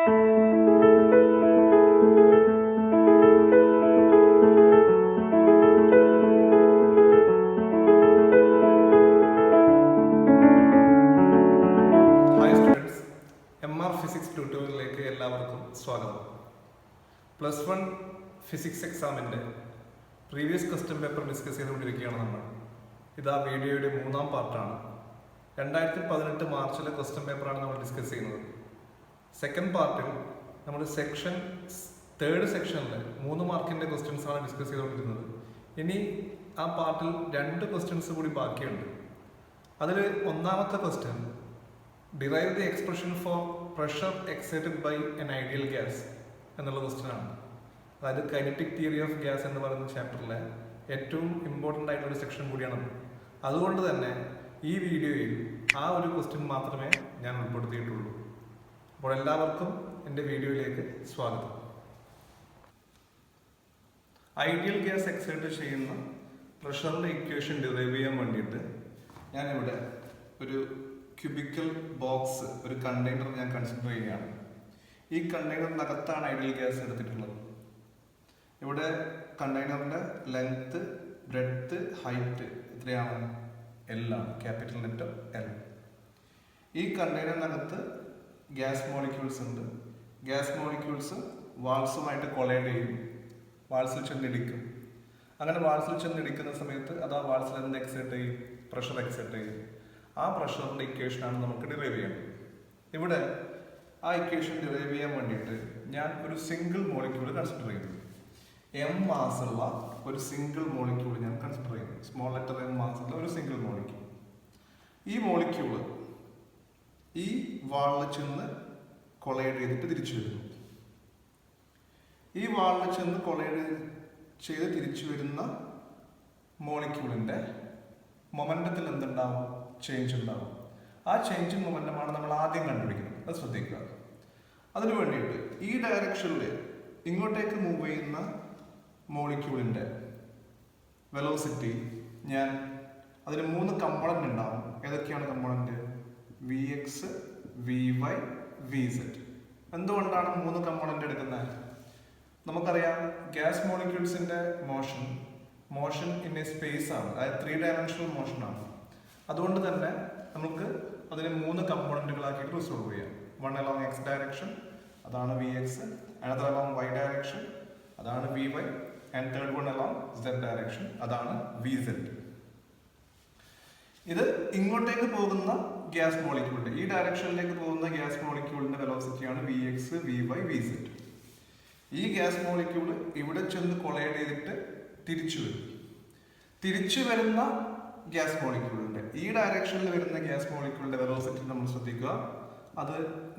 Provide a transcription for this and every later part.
Physics ട്യൂട്ടോറിയലിലേക്ക് എല്ലാവർക്കും സ്വാഗതം. +1 ഫിസിക്സ് എക്സാമിൻ്റെ പ്രീവിയസ് ക്വസ്റ്റ്യൻ പേപ്പർ ഡിസ്കസ് ചെയ്തുകൊണ്ടിരിക്കുകയാണ് നമ്മൾ. ഇത് ആ വീഡിയോയുടെ 3-ാം പാർട്ടാണ്. 2018 മാർച്ചിലെ ക്വസ്റ്റ്യൻ പേപ്പറാണ് നമ്മൾ ഡിസ്കസ് ചെയ്യുന്നത്. സെക്കൻഡ് പാർട്ടിൽ നമ്മൾ തേർഡ് സെക്ഷനിൽ 3 മാർക്കിൻ്റെ ക്വസ്റ്റ്യൻസ് ആണ് ഡിസ്കസ് ചെയ്തുകൊണ്ടിരുന്നത്. ഇനി ആ പാർട്ടിൽ 2 ക്വസ്റ്റ്യൻസ് കൂടി ബാക്കിയുണ്ട്. അതിൽ ഒന്നാമത്തെ question derive the expression for pressure excited by an ideal gas എന്നുള്ള ക്വസ്റ്റ്യനാണ്. അതായത് കൈനറ്റിക് തിയറി ഓഫ് ഗ്യാസ് എന്ന് പറയുന്ന ചാപ്റ്ററിലെ ഏറ്റവും ഇമ്പോർട്ടൻ്റ് ആയിട്ടുള്ള സെക്ഷൻ കൂടിയാണ്. അതുകൊണ്ട് തന്നെ ഈ വീഡിയോയിൽ ആ ഒരു ക്വസ്റ്റ്യൻ മാത്രമേ ഞാൻ ഉൾപ്പെടുത്തിയിട്ടുള്ളൂ. അപ്പോൾ എല്ലാവർക്കും എൻ്റെ വീഡിയോയിലേക്ക് സ്വാഗതം. ഐഡിയൽ ഗ്യാസ് എക്സൈറ്റ് ചെയ്യുന്ന പ്രഷറിൻ്റെ ഇക്വേഷൻ ഡിറൈവ് ചെയ്യാൻ വേണ്ടിയിട്ട് ഞാനിവിടെ ഒരു ക്യൂബിക്കൽ ബോക്സ്, ഒരു കണ്ടെയ്നർ ഞാൻ കൺസിഡർ ചെയ്യുകയാണ്. ഈ കണ്ടെയ്നറിനകത്താണ് ഐഡിയൽ ഗ്യാസ് എടുത്തിട്ടുള്ളത്. ഇവിടെ കണ്ടെയ്നറിൻ്റെ ലെങ്ത്, ബ്രെഡ്ത്ത്, ഹൈറ്റ് എത്രയാണ്? L ആണ്, ക്യാപിറ്റൽ ലെറ്റർ L. ഈ കണ്ടെയ്നറിനകത്ത് ഗ്യാസ് മോളിക്യൂൾസ് ഉണ്ട്. ഗ്യാസ് മോളിക്യൂൾസ് വാൾസുമായിട്ട് കൊളൈഡ് ചെയ്യും, വാൾസിൽ ചെന്നിടിക്കും. അങ്ങനെ വാൾസിൽ ചെന്നിടിക്കുന്ന സമയത്ത് അത് ആ വാൾസിൽ എന്ത് എക്സൈറ്റ് ചെയ്യും? പ്രഷർ എക്സൈറ്റ് ചെയ്യും. ആ പ്രഷറിൻ്റെ ഇക്വേഷനാണ് നമുക്ക് ഡിറൈവ് ചെയ്യേണ്ടത്. ഇവിടെ ആ ഇക്വേഷൻ ഡിറൈവ് ചെയ്യാൻ വേണ്ടിയിട്ട് ഞാൻ ഒരു സിംഗിൾ മോളിക്യൂൾ കൺസിഡർ ചെയ്യുന്നു. M മാസുള്ള ഒരു സിംഗിൾ മോളിക്യൂൾ ഞാൻ കൺസിഡർ ചെയ്യുന്നു. സ്മോൾ ലെറ്റർ M മാസുള്ള ഒരു സിംഗിൾ മോളിക്യൂൾ. ഈ മോളിക്യൂള് ഈ വാളിൽ ചെന്ന് കൊളൈഡ് ചെയ്തിട്ട് തിരിച്ചു വരുന്നു. ഈ വാളിൽ ചെന്ന് കൊളൈഡ് ചെയ്ത് തിരിച്ചു വരുന്ന മോളിക്യൂളിൻ്റെ മൊമെന്റത്തിൽ എന്തുണ്ടാവും? ചേഞ്ച് ഉണ്ടാവും. ആ ചേഞ്ച് ഇൻ മൊമെന്റമാണ് നമ്മൾ ആദ്യം കണ്ടുപിടിക്കുന്നത്. അത് ശ്രദ്ധിക്കുക. അതിനു വേണ്ടിയിട്ട് ഈ ഡയറക്ഷനിൽ ഇങ്ങോട്ടേക്ക് മൂവ് ചെയ്യുന്ന മോളിക്യൂളിൻ്റെ വെലോസിറ്റി ഞാൻ അതിന് 3 കമ്പോണന്റ് ഉണ്ടാവും. ഏതൊക്കെയാണ് കമ്പോണന്റ്? Vx, Vy, Vz. എന്തുകൊണ്ടാണ് 3 കമ്പോണന്റ് എടുക്കുന്നത്? നമുക്കറിയാം ഗ്യാസ് മോളിക്യൂൾസിന്റെ മോഷൻ ഇൻ എ സ്പേസ് ആണ്, അതായത് 3 ഡയമെൻഷണൽ മോഷൻ ആണ്. അതുകൊണ്ട് തന്നെ നമുക്ക് അതിനെ 3 കമ്പോണന്റുകളാക്കിയിട്ട് റിസോൾവ് ചെയ്യാം. 1 along x ഡയറക്ഷൻ, അതാണ് Vx. another along y direction, അതാണ് Vy. and third one along z direction, അതാണ് Vz. ഇത് ഇങ്ങോട്ടേക്ക് പോകുന്ന ഗ്യാസ് മോളിക്യൂളിന്റെ, ഈ ഡയറക്ഷനിലേക്ക് പോകുന്ന ഗ്യാസ് മോളിക്യൂളിന്റെ വെലോസിറ്റിയാണ് Vx, Vy, Vz. ഈ ഗ്യാസ് മോളിക്യൂൾ ഇവിടെ ചെന്ന് കൊളൈഡ് ചെയ്തിട്ട് തിരിച്ചു വരുന്ന ഗ്യാസ് മോളിക്യൂളിന്റെ, ഈ ഡയറക്ഷനിൽ വരുന്ന ഗ്യാസ് മോളിക്യൂളിന്റെ വെലോസിറ്റി നമ്മൾ ശ്രദ്ധിക്കുക. അത്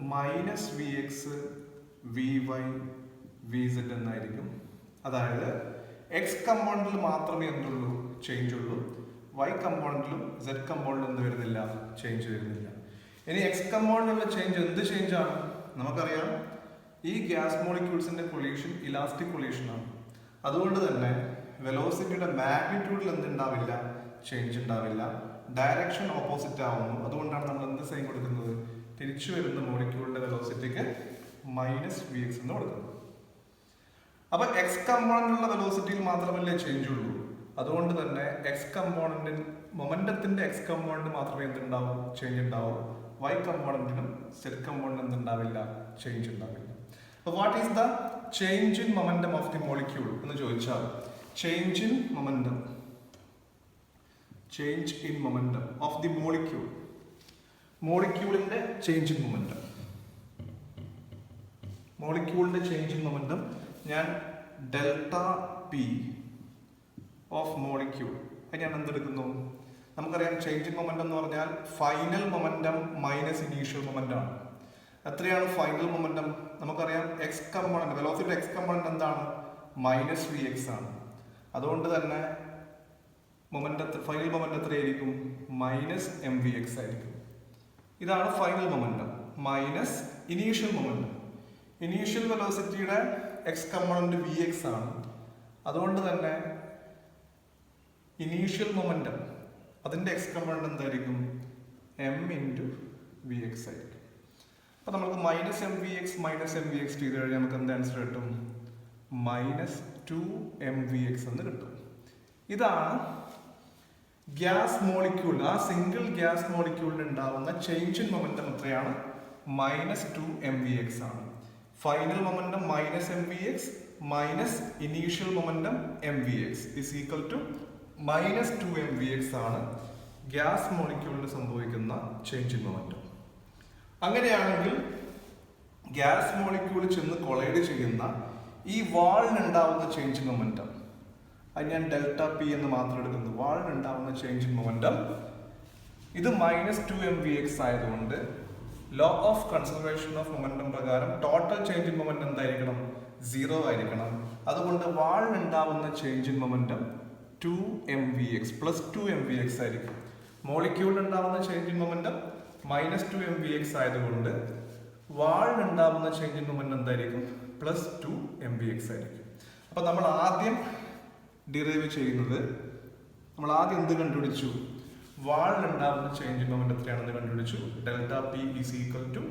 -Vx, Vy, Vz എന്നായിരിക്കും. അതായത് എക്സ് കമ്പോണന്റിൽ മാത്രമേ എന്തുള്ളൂ? ചേഞ്ച് ഉള്ളൂ. Y കമ്പോണന്റിലും Z കമ്പോണന്റിലും എന്ത് വരുന്നില്ല? ചേഞ്ച് വരുന്നില്ല. ഇനി എക്സ് കമ്പോണന്റിലുള്ള ചേഞ്ച് എന്ത് ചേഞ്ചാണ്? നമുക്കറിയാം ഈ ഗ്യാസ് മോളിക്യൂൾസിന്റെ കൊളീഷൻ ഇലാസ്റ്റിക് കൊളീഷൻ ആണ്. അതുകൊണ്ട് തന്നെ വെലോസിറ്റിയുടെ മാഗ്നിറ്റ്യൂഡിൽ എന്തുണ്ടാവില്ല? ചേഞ്ച് ഉണ്ടാവില്ല. ഡയറക്ഷൻ ഓപ്പോസിറ്റ് ആവുന്നു. അതുകൊണ്ടാണ് നമ്മൾ എന്ത് സൈൻ കൊടുക്കുന്നത്? തിരിച്ചു വരുന്ന മോളിക്യൂളിന്റെ വെലോസിറ്റിക്ക് -Vx എന്ന് കൊടുക്കുന്നത്. അപ്പൊ എക്സ് കമ്പോണന്റിലുള്ള വെലോസിറ്റിയിൽ മാത്രമല്ലേ ചേഞ്ച് ഉള്ളൂ. അതുകൊണ്ട് തന്നെ എക്സ് കമ്പോണന്റിൽ മൊമെന്റത്തിന്റെ എക്സ് കമ്പോണന്റ് മാത്രമേ എന്തുണ്ടാവും? ചേഞ്ച് ഉണ്ടാവും. Y കമ്പോണന്റിനും Z കമ്പോണന്റിനും എന്തുണ്ടാവില്ല? ചേഞ്ച് ഉണ്ടാവില്ല. അപ്പൊ what is the change in momentum of the molecule എന്ന് ചോദിച്ചാൽ, change in momentum of the മോളിക്യൂളിന്റെ ചേഞ്ച് ഇൻ മൊമെന്റം, ഞാൻ ഡെൽറ്റ പി ഓഫ് മോളിക്യൂൾ ഞാൻ എന്തെടുക്കുന്നു? നമുക്കറിയാം ചേഞ്ച് ഇൻ മൊമെന്റം എന്ന് പറഞ്ഞാൽ final momentum minus initial momentum ആണ്. എത്രയാണ് ഫൈനൽ മൊമെന്റം? നമുക്കറിയാം x component, velocity x component എന്താണ്? -Vx ആണ്. അതുകൊണ്ട് തന്നെ ഫൈനൽ മൊമെന്റം എത്രയായിരിക്കും? -mvx ആയിരിക്കും. ഇതാണ് final momentum minus initial momentum. Initial വെലോസിറ്റിയുടെ എക്സ് കമ്പോണന്റ് Vx ആണ്. അതുകൊണ്ട് തന്നെ ഇനീഷ്യൽ മൊമെന്റം അതിന്റെ എക്സ് കമ്പോണന്റ് എന്തായിരിക്കും? m × Vx ആയിരിക്കും. അപ്പോൾ നമുക്ക് മൈനസ് എം വി എക്സ് ചെയ്ത് കഴിഞ്ഞാൽ നമുക്ക് എന്ത് ആൻസർ കിട്ടും? മൈനസ് 2mvx എന്ന് കിട്ടും. ഇതാണ് ഗ്യാസ് മോളിക്യൂൾ, ആ സിംഗിൾ ഗ്യാസ് മോളിക്യൂളിന് ഉണ്ടാവുന്ന ചേഞ്ച് ഇൻ മൊമെന്റം എത്രയാണ്? മൈനസ് 2mvx ആണ്. Final momentum minus mvx minus initial momentum mvx is equal to minus 2mvx ആണ് ഗ്യാസ് മോളിക്യൂളിന് സംഭവിക്കുന്ന ചേഞ്ച് ഇൻ മൊമെന്റം. അങ്ങനെയാണെങ്കിൽ ഗ്യാസ് മോളിക്യൂൾ ചെന്ന് കൊളൈഡ് ചെയ്യുന്ന ഈ വാളിനുണ്ടാവുന്ന ചേഞ്ച് ഇൻ മൊമെന്റം, അത് ഞാൻ ഡെൽറ്റ പി എന്ന് മാത്രം എടുക്കുന്നു. വാളിനുണ്ടാവുന്ന ചേഞ്ച് ഇൻ മൊമെന്റം ഇത് മൈനസ് 2mvx ആയതുകൊണ്ട് law of conservation of momentum പ്രകാരം ടോട്ടൽ ചേഞ്ച് ഇൻ മൊമെന്റം എന്തായിരിക്കണം? 0 ആയിരിക്കണം. അതുകൊണ്ട് വാളിനുണ്ടാവുന്ന change in momentum 2mvx plus 2mvx ആയിരിക്കും. മോളിക്യൂളിനുണ്ടാവുന്ന change in momentum minus 2mvx ആയതുകൊണ്ട് വാളിനുണ്ടാവുന്ന ചേഞ്ച് ഇൻ മൊമെന്റം എന്തായിരിക്കും? പ്ലസ് 2mvx ആയിരിക്കും. അപ്പൊ നമ്മൾ ആദ്യം ഡിറൈവ് ചെയ്യുന്നത്, നമ്മൾ ആദ്യം എന്ത് കണ്ടുപിടിച്ചു? വാളിനുണ്ടാവുന്ന ചേഞ്ച് ഇൻ മൊമെന്റം എത്രയാണെന്ന് കണ്ടുപിടിച്ചു. Delta P is equal to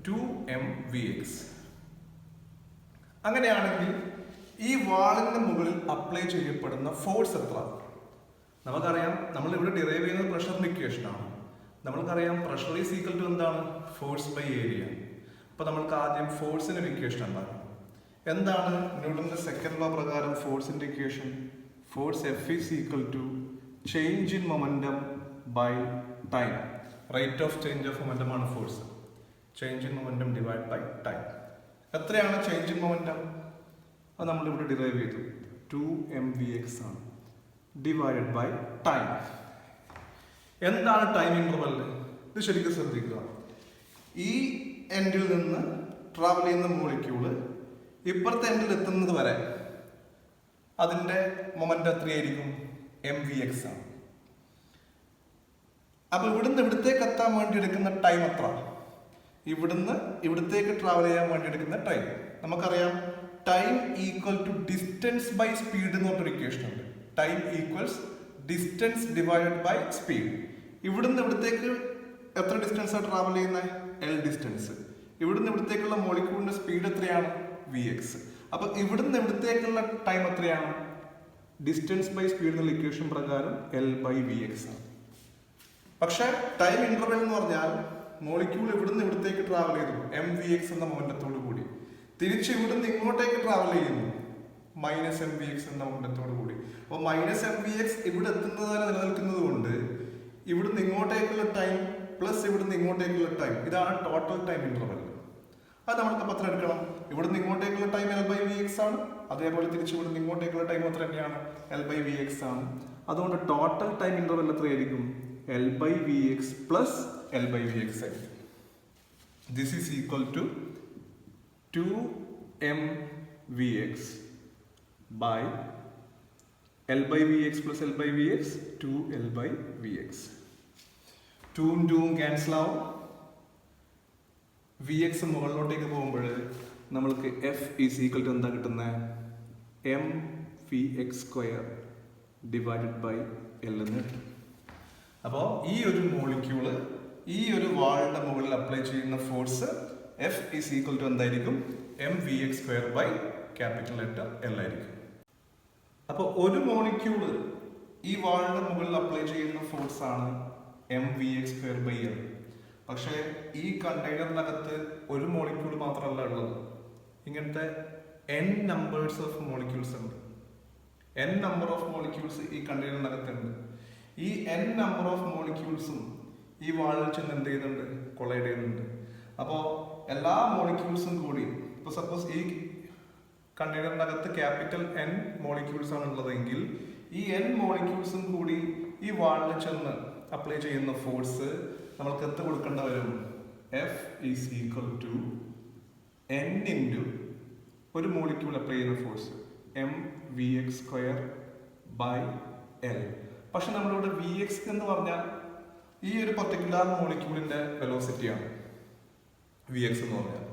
2mvx. അങ്ങനെയാണെങ്കിൽ ഈ വാളിന്റെ മുകളിൽ അപ്ലൈ ചെയ്യപ്പെടുന്ന ഫോഴ്സ് എത്ര? നമുക്കറിയാം, നമ്മൾ ഇവിടെ ഡിറൈവ് ചെയ്യുന്നത് പ്രഷറിന്റെ ഇക്വേഷൻ ആണ്. നമ്മൾക്കറിയാം പ്രഷർ ഈസ് ഈക്വൽ ടു എന്താണ്? Force by area. അപ്പൊ നമ്മൾക്ക് ആദ്യം ഫോഴ്സിന്റെ ഒരു ഇക്വേഷൻ ഉണ്ടാകും. എന്താണ് ന്യൂട്ടന്റെ സെക്കൻഡ് ലോ പ്രകാരം ഫോഴ്സിന്റെ equation? Force F is equal to change in momentum by time. Rate of change of momentum ആണ് force. Change in momentum divide by time. എത്രയാണ് ചേഞ്ച് ഇൻ മൊമെന്റം? അത് നമ്മൾ ഇവിടെ ഡിറൈവ് ചെയ്തു. 2mvx ആണ് ഡിവൈഡഡ് ബൈ ടൈം. എന്താണ് time interval? ഇത് ശരിക്കും ശ്രദ്ധിക്കുക. ഈ എൻഡിൽ നിന്ന് ട്രാവൽ ചെയ്യുന്ന മോളിക്യൂള് ഇപ്പുറത്തെ എൻഡിൽ എത്തുന്നത് വരെ അതിന്റെ മൊമെന്റം എത്രയായിരിക്കും? mvx ആണ്. അപ്പൊ ഇവിടുന്ന് ഇവിടത്തേക്ക് എത്താൻ വേണ്ടി എടുക്കുന്ന ടൈം എത്ര? ഇവിടുന്ന് ഇവിടത്തേക്ക് ട്രാവൽ ചെയ്യാൻ വേണ്ടി എടുക്കുന്ന ടൈം നമുക്കറിയാം. Time equal to distance by speed എന്ന് പറഞ്ഞൊരു ഇക്വേഷൻ ഉണ്ട്. Time equals distance divided by speed. ഇവിടുന്ന് ഇവിടത്തേക്ക് എത്ര ഡിസ്റ്റൻസ് ആണ് ട്രാവൽ ചെയ്യുന്നത്? L distance. ഇവിടുന്ന് ഇവിടത്തേക്കുള്ള മോളിക്യൂളിന്റെ സ്പീഡ് എത്രയാണ്? vx. അപ്പൊ ഇവിടുന്ന് ഇവിടത്തേക്കുള്ള ടൈം എത്രയാണ്? ഡിസ്റ്റൻസ് ബൈ സ്പീഡ് എന്നുള്ള ഇക്വേഷൻ പ്രകാരം L/vx ആണ്. പക്ഷെ ടൈം ഇന്റർവെൽ എന്ന് പറഞ്ഞാൽ മോളിക്യൂൾ ഇവിടുന്ന് ഇവിടത്തേക്ക് ട്രാവൽ ചെയ്തു mvx എന്ന മൊമെന്റത്തോടു കൂടി, തിരിച്ച് ഇവിടുന്ന് ഇങ്ങോട്ടേക്ക് ട്രാവൽ ചെയ്യുന്നു മൈനസ് mvx എന്ന മൊമെന്റത്തോടു കൂടി. അപ്പോൾ മൈനസ് mvx ഇവിടെ എത്തുന്നത് വരെ നിലനിൽക്കുന്നത് കൊണ്ട് ഇവിടുന്ന് ഇങ്ങോട്ടേക്കുള്ള ടൈം പ്ലസ് ഇവിടുന്ന് ഇങ്ങോട്ടേക്കുള്ള ടൈം, ഇതാണ് ടോട്ടൽ ടൈം ഇന്റർവെൽ. അത് നമ്മൾക്ക് പത്രം എടുക്കണം. ഇവിടുന്ന് ഇങ്ങോട്ടേക്കുള്ള ടൈം L/vx ആണ്. അതേപോലെ തിരിച്ച് ഇവിടുന്ന് ഇങ്ങോട്ടേക്കുള്ള ടൈം എത്ര തന്നെയാണ്? L/vx ആണ്. അതുകൊണ്ട് ടോട്ടൽ ടൈം ഇന്റർവെൽ എത്രയായിരിക്കും? L/vx പ്ലസ് L/vx ആയിരിക്കും. This is equal to 2mvx by L/vx plus L/vx 2L/vx. 2ഉം 2ഉം ക്യാൻസൽ ആവും. vx മുകളിലോട്ടേക്ക് പോകുമ്പോൾ നമ്മൾക്ക് f ഈസ് ഈക്വൽ ടു എന്താ കിട്ടുന്നത്? mvx² ഡിവൈഡഡ് ബൈ L എന്ന് കിട്ടും. അപ്പോൾ ഈ ഒരു മോളിക്യൂള് ഈ ഒരു വാളിന്റെ മുകളിൽ അപ്ലൈ ചെയ്യുന്ന force F is equal to എന്തായിരിക്കും? mvx² by capital letter L ആയിരിക്കും. അപ്പോൾ ഒരു മോളിക്യൂള് ഈ വാളിന്റെ മുകളിൽ അപ്ലൈ ചെയ്യുന്ന ഫോഴ്സ് ആണ് mvx² ബൈ L. പക്ഷേ ഈ കണ്ടെയ്നറിനകത്ത് ഒരു മോളിക്യൂൾ മാത്രമല്ല ഉള്ളത്. ഇങ്ങനത്തെ n നമ്പേഴ്സ് ഓഫ് മോളിക്യൂൾസ് ഉണ്ട്. n നമ്പർ ഓഫ് മോളിക്യൂൾസ് ഈ കണ്ടെയ്നറിനകത്തുണ്ട്. ഈ n നമ്പർ ഓഫ് മോളിക്യൂൾസും ഈ വാളിൽ ചെന്ന് എന്ത് ചെയ്യുന്നുണ്ട്? കൊളൈഡ് ചെയ്യുന്നുണ്ട്. അപ്പോൾ എല്ലാ മോളിക്യൂൾസും കൂടി, ഇപ്പോൾ സപ്പോസ് ഈ കണ്ടെയ്നറിനകത്ത് ക്യാപിറ്റൽ N മോളിക്യൂൾസ് ആണ് ഉള്ളതെങ്കിൽ ഈ n മോളിക്യൂൾസും കൂടി ഈ വാളിൽ ചെന്ന് അപ്ലൈ ചെയ്യുന്ന ഫോഴ്സ് നമ്മൾക്ക് എത്ര കൊടുക്കേണ്ട വരും? F is equal to n into ഒരു മോളിക്യൂൾ അപ്ലൈ ചെയ്യുന്ന ഫോഴ്സ് mvx² ബൈ L. പക്ഷെ നമ്മളിവിടെ vx എന്ന് പറഞ്ഞാൽ ഈ ഒരു പർട്ടിക്കുലർ മോളിക്യൂളിന്റെ വെലോസിറ്റിയാണ് vx എന്ന് പറഞ്ഞാൽ.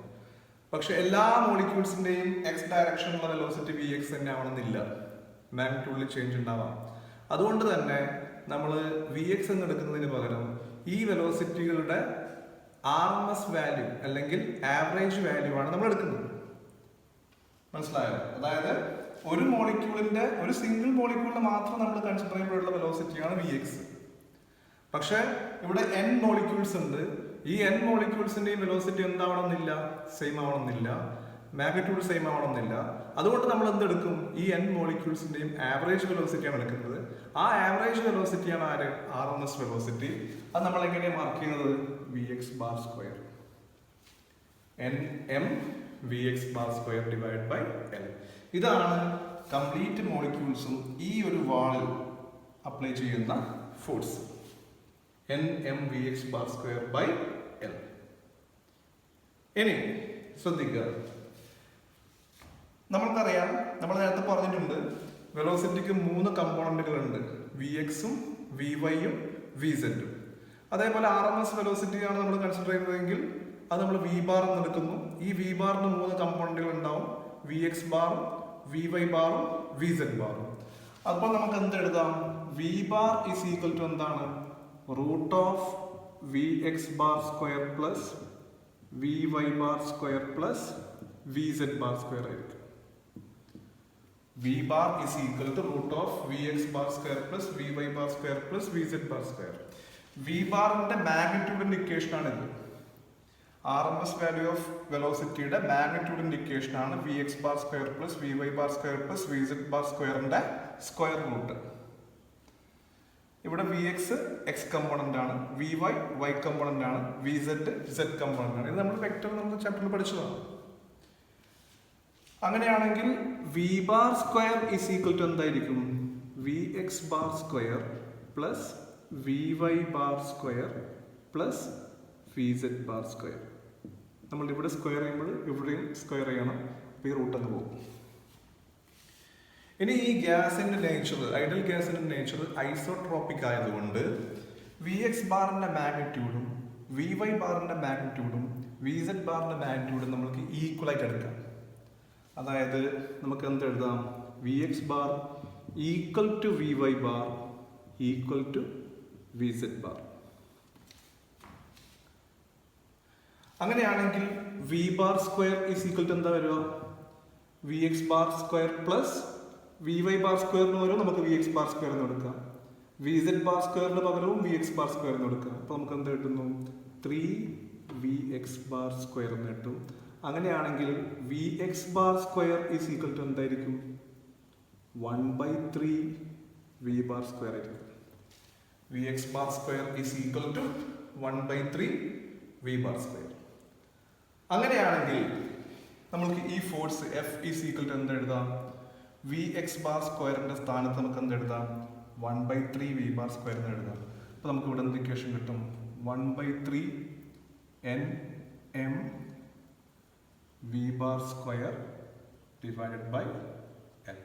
പക്ഷെ എല്ലാ മോളിക്യൂൾസിന്റെയും എക്സ് ഡയറക്ഷനുള്ള വെലോസിറ്റി vx തന്നെ ആവണമെന്നില്ല. മാഗ്നിറ്റ്യൂഡിൽ ചേഞ്ച് ഉണ്ടാവാം. അതുകൊണ്ട് തന്നെ നമ്മൾ vx എന്ന് എടുക്കുന്നതിന് പകരം ഈ വെലോസിറ്റികളുടെ RMS വാല്യൂ അല്ലെങ്കിൽ ആവറേജ് വാല്യൂ ആണ് നമ്മൾ എടുക്കുന്നത്. മനസ്സിലായോ? അതായത് ഒരു മോളിക്യൂളിന്റെ ഒരു സിംഗിൾ മോളിക്യൂളിന് മാത്രം നമ്മൾ കൺസിഡർ ചെയ്യുമ്പോഴുള്ള വെലോസിറ്റിയാണ് Vx. പക്ഷെ ഇവിടെ n മോളിക്യൂൾസ് ഉണ്ട്. ഈ n മോളിക്യൂൾസിന്റെയും വെലോസിറ്റി എന്താവണമെന്നില്ല, സെയിം ആവണമെന്നില്ല, മാഗ്നിറ്റ്യൂഡ് സെയിം ആവണമെന്നില്ല. അതുകൊണ്ട് നമ്മൾ എന്തെടുക്കും? ഈ n മോളിക്യൂൾസിന്റെയും ആവറേജ് വെലോസിറ്റിയാണ് എടുക്കുന്നത്. ആ ആവറേജ് വെലോസിറ്റിയാണ് ആര്? RMS velocity. അത് നമ്മൾ എങ്ങനെയാണ് മാർക്ക് ചെയ്യുന്നത്? Vx bar square nm Vx bar square divide by L. ഇതാണ് കംപ്ലീറ്റ് മോളിക്യൂൾസും ഈ ഒരു വാളിൽ അപ്ലൈ ചെയ്യുന്ന force. nm Vx bar square by L. ഇനി ശ്രദ്ധിക്കുക, നമ്മൾക്കറിയാം, നമ്മൾ നേരത്തെ പറഞ്ഞിട്ടുണ്ട്, വെലോസിറ്റിക്ക് 3 കമ്പോണന്റുകൾ ഉണ്ട്, Vxും Vyയും Vzും. അതേപോലെ RMS വെലോസിറ്റി ആണ് നമ്മൾ കൺസിഡർ ചെയ്യുന്നതെങ്കിൽ അത് നമ്മൾ V ബാർ എന്ന് എടുക്കുന്നു. ഈ V ബാറിന് 3 കമ്പോണന്റുകൾ ഉണ്ടാവും, Vx ബാറും Vy ബാറും Vz ബാറും. അപ്പോൾ നമുക്ക് എന്ത് എഴുതാം? V bar is equal to എന്താണ്? Root of Vx bar square plus Vy bar square plus Vz bar square ആയിരിക്കും. V bar is equal to root of Vx bar square plus Vy bar square plus Vz bar square. V bar ന്റെ മാഗ്നിറ്റ്യൂഡിന്റെ equation ആണ് ഇത്. RMS value of വെലോസിറ്റിയുടെ മാഗ്നിറ്റ്യൂഡിന്റെ equation ആണ് Vx bar square plus Vy bar square plus Vz bar squareന്റെ square root. ഇവിടെ Vx x component ആണ്, Vy y component ആണ്, Vz z component ആണ്. ഇത് നമ്മൾ വെക്ടർ നമ്മൾ ചാപ്റ്ററിൽ പഠിച്ചതാണ്. അങ്ങനെയാണെങ്കിൽ V bar square is equal to എന്തായിരിക്കും? Vx bar square plus Vy bar square plus Vz bar square. നമ്മൾ ഇവിടെ സ്ക്വയർ ചെയ്യുമ്പോൾ ഇവിടെയും സ്ക്വയർ ചെയ്യണം, അപ്പോൾ ഈ റൂട്ട് അങ്ങ് പോകും. ഇനി ഈ ഗ്യാസിന്റെ നേച്ചർ, ഐഡിയൽ ഗ്യാസിന്റെ നേച്ചർ ഐസോട്രോപിക് ആയതുകൊണ്ട് Vx ബാറിന്റെ മാഗ്നിറ്റ്യൂഡും Vy ബാറിന്റെ മാഗ്നിറ്റ്യൂഡും Vz ബാറിന്റെ മാഗ്നിറ്റ്യൂഡും നമുക്ക് ഈക്വൽ ആയിട്ട് എടുക്കാം. അതായത് നമുക്ക് എന്ത് എഴുതാം? Vx bar equal to Vy bar equal to Vz bar. അങ്ങനെയാണെങ്കിൽ V bar square is equal to എന്താ വരിക? Vx bar square plus Vy bar സ്ക്വയറിന് പകരം നമുക്ക് Vx ബാർ സ്ക്വയർ എന്ന് എടുക്കാം, Vz ബാർ സ്ക്വയറിന് പകരവും Vx ബാർ സ്ക്വയർ എന്ന് എടുക്കാം. അപ്പോൾ നമുക്ക് എന്ത് കിട്ടുന്നു? 3Vx ബാർ സ്ക്വയർ എന്ന് കിട്ടും. അങ്ങനെയാണെങ്കിൽ Vx bar square is equal to എന്തായിരിക്കും? 1/3 V ബാർ സ്ക്വയർ ആയിരിക്കും. Vx bar square is equal to 1/3 V bar square. അങ്ങനെയാണെങ്കിൽ നമുക്ക് ഈ force F is equal to എന്ത് എഴുതാം? Vx ബാർ സ്ക്വയറിന്റെ സ്ഥാനത്ത് നമുക്ക് എന്ത് എഴുതാം? 1/3 V ബാർ സ്ക്വയർ എന്ന് എഴുതാം. അപ്പോൾ നമുക്ക് ഇവിടെ എന്ത് ഇക്വേഷൻ കിട്ടും? 1/3 nm V bar square divided by L.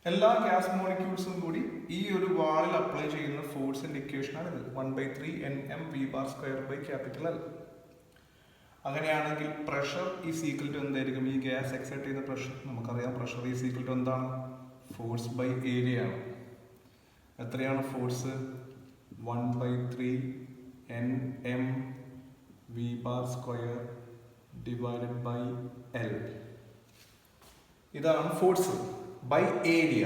എല്ലാ ഗ്യാസ് മോളിക്യൂൾസും കൂടി ഈ ഒരു വാളിൽ അപ്ലൈ ചെയ്യുന്ന ഫോഴ്സിന്റെ ഇക്വേഷൻ ആണ് ഇത്. 1/3 nm V bar square by capital L. അങ്ങനെയാണെങ്കിൽ പ്രഷർ ഈസ് ഈക്വൽ ടു എന്തായിരിക്കും? ഈ ഗ്യാസ് എക്സൈറ്റ് ചെയ്യുന്ന പ്രഷർ നമുക്കറിയാം, പ്രഷർ ഈസ് ഈക്വൽ ടു എന്താണ്? ഫോഴ്സ് ബൈ ഏരിയ ആണ്. എത്രയാണ് force? 1/3 nm V bar square divided by L. ഇതാണ് ഫോഴ്സ് ബൈ ഏരിയ.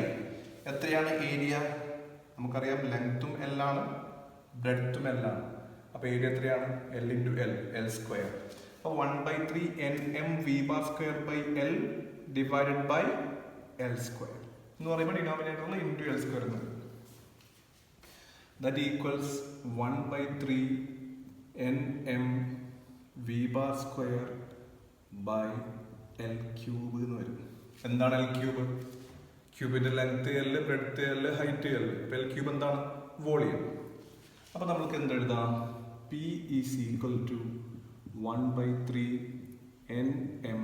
എത്രയാണ് ഏരിയ? നമുക്കറിയാം, ലെങ്ത്തും L ആണ്, ബ്രെഡ്ത്തും L ആണ്. അപ്പോൾ ഏരിയ എത്രയാണ്? L into L square. അപ്പോൾ 1/3 nm V bar square by L divided by L square എന്ന് പറയുമ്പോൾ ഡിനോമിനേറ്ററിൽ ഇൻറ്റു L സ്ക്വയർ എന്ന് വരും. That equals 1/3 nm V bar square by L cube എന്ന് വരും. എന്താണ് L ക്യൂബ്? ക്യൂബിന്റെ length L, breadth L, height L. അപ്പോൾ L ക്യൂബ് എന്താണ്? വോളിയം. അപ്പോൾ നമുക്ക് എന്തെഴുതാം? P is equal to 1/3 nm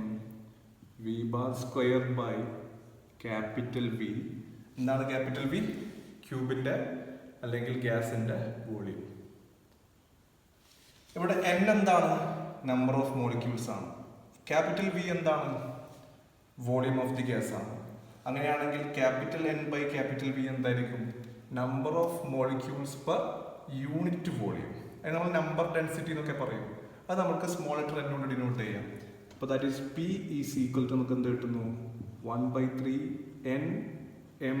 V bar square by capital V. എന്താണ് ക്യാപിറ്റൽ V? ക്യൂബിന്റെ അല്ലെങ്കിൽ ഗ്യാസിന്റെ വോളിയം. ഇവിടെ n എന്താണ്? നമ്പർ ഓഫ് മോളിക്യൂൾസ് ആണ്. ക്യാപിറ്റൽ V എന്താണ്? വോളിയം ഓഫ് ദി ഗ്യാസ് ആണ്. അങ്ങനെയാണെങ്കിൽ capital N by capital V എന്തായിരിക്കും? Number of molecules per unit volume. അത് നമ്മൾ നമ്പർ ഡെൻസിറ്റി എന്നൊക്കെ പറയും. അത് നമുക്ക് സ്മോൾ ലെറ്റർ n കൊണ്ട് ഡിനോട്ട് ചെയ്യാം. അപ്പോൾ that is P is equal to നമുക്ക് എന്ത് കിട്ടുന്നു 1/3 n m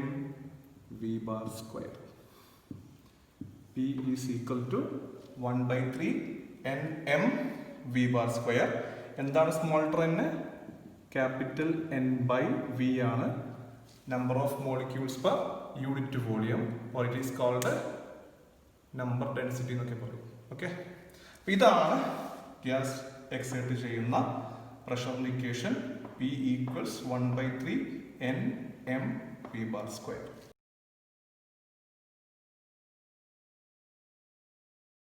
v bar square. P is equal to 1/3 n m v bar square. എന്താണ് small letter n? Capital N by V ആണ് number of molecules per unit volume, or it is called number density എന്നൊക്കെ പറയും. Okay, ഇതാണ് gas exert ചെയ്യുന്ന പ്രഷറിന്റെ equation P equals 1/3 n m v bar square.